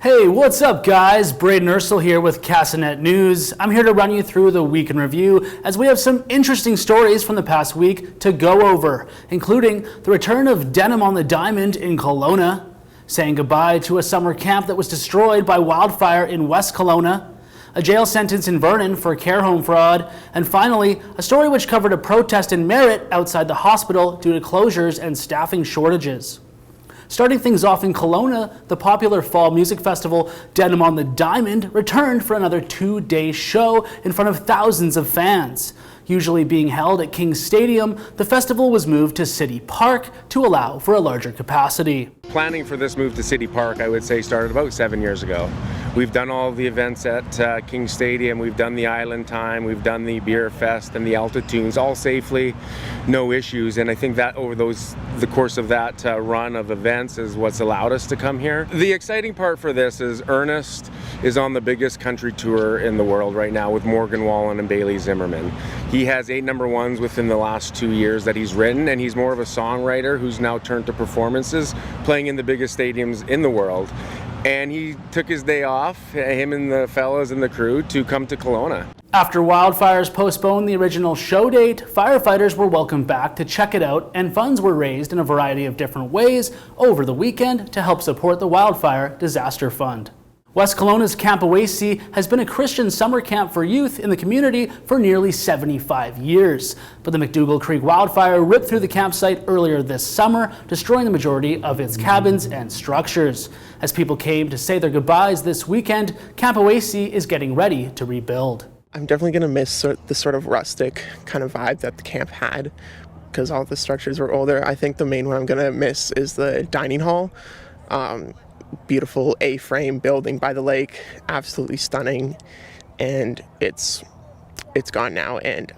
Hey, what's up guys? Brayden Ursel here with Castanet News. I'm here to run you through the week in review as we have some interesting stories from the past week to go over, including the return of Denim on the Diamond in Kelowna, saying goodbye to a summer camp that was destroyed by wildfire in West Kelowna, a jail sentence in Vernon for care home fraud, and finally, a story which covered a protest in Merritt outside the hospital due to closures and staffing shortages. Starting things off in Kelowna, the popular fall music festival Denim on the Diamond returned for another 2-day show in front of thousands of fans. Usually being held at King's Stadium, the festival was moved to City Park to allow for a larger capacity. Planning for this move to City Park, I would say, started about 7 years ago. We've done all of the events at King's Stadium, we've done the Island Time, we've done the Beer Fest and the Altitudes, all safely, no issues, and I think that over the course of that run of events is what's allowed us to come here. The exciting part for this is Ernest is on the biggest country tour in the world right now with Morgan Wallen and Bailey Zimmerman. He has 8 number ones within the last 2 years that he's written, and he's more of a songwriter who's now turned to performances, playing in the biggest stadiums in the world. And he took his day off, him and the fellas and the crew, to come to Kelowna. After wildfires postponed the original show date, firefighters were welcomed back to check it out, and funds were raised in a variety of different ways over the weekend to help support the Wildfire Disaster Fund. West Kelowna's Camp Oasi has been a Christian summer camp for youth in the community for nearly 75 years. But the McDougall Creek wildfire ripped through the campsite earlier this summer, destroying the majority of its cabins and structures. As people came to say their goodbyes this weekend, Camp Oasi is getting ready to rebuild. I'm definitely going to miss the sort of rustic kind of vibe that the camp had because all the structures were older. I think the main one I'm going to miss is the dining hall. Beautiful A-frame building by the lake, absolutely stunning, and it's gone now. And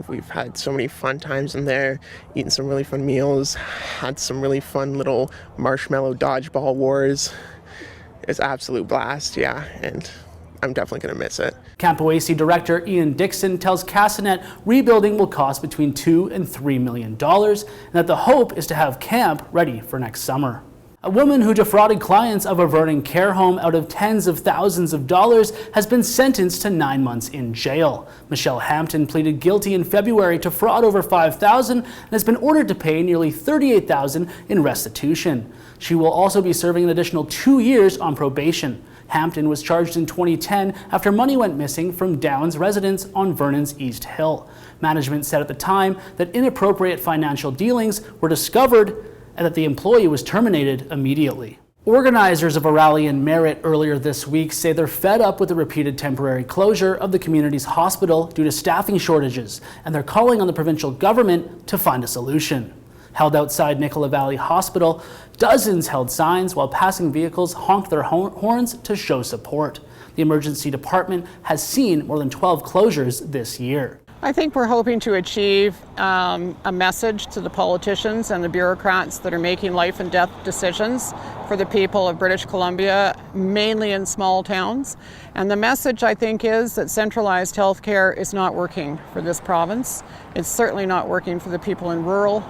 we've had so many fun times in there, eaten some really fun meals, had some really fun little marshmallow dodgeball wars. It's an absolute blast, yeah, and I'm definitely going to miss it. Camp Oasi director Ian Dixon tells Castanet rebuilding will cost between $2 and $3 million, and that the hope is to have camp ready for next summer. A woman who defrauded clients of a Vernon care home out of tens of thousands of dollars has been sentenced to 9 months in jail. Michelle Hampton pleaded guilty in February to fraud over $5,000 and has been ordered to pay nearly $38,000 in restitution. She will also be serving an additional 2 years on probation. Hampton was charged in 2010 after money went missing from Downs residents on Vernon's East Hill. Management said at the time that inappropriate financial dealings were discovered and that the employee was terminated immediately. Organizers of a rally in Merritt earlier this week say they're fed up with the repeated temporary closure of the community's hospital due to staffing shortages, and they're calling on the provincial government to find a solution. Held outside Nicola Valley Hospital, dozens held signs while passing vehicles honked their horns to show support. The emergency department has seen more than 12 closures this year. I think we're hoping to achieve a message to the politicians and the bureaucrats that are making life and death decisions for the people of British Columbia, mainly in small towns. And the message, I think, is that centralized healthcare is not working for this province. It's certainly not working for the people in rural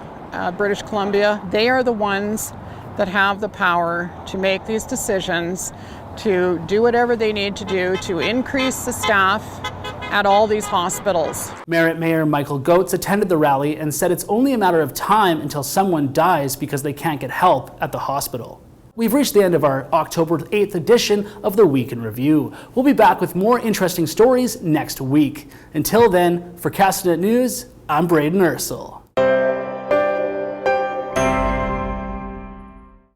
British Columbia. They are the ones that have the power to make these decisions, to do whatever they need to do to increase the staff at all these hospitals. Merritt Mayor Michael Goetz attended the rally and said it's only a matter of time until someone dies because they can't get help at the hospital. We've reached the end of our October 8th edition of the Week in Review. We'll be back with more interesting stories next week. Until then, for Castanet News, I'm Brayden Ursel.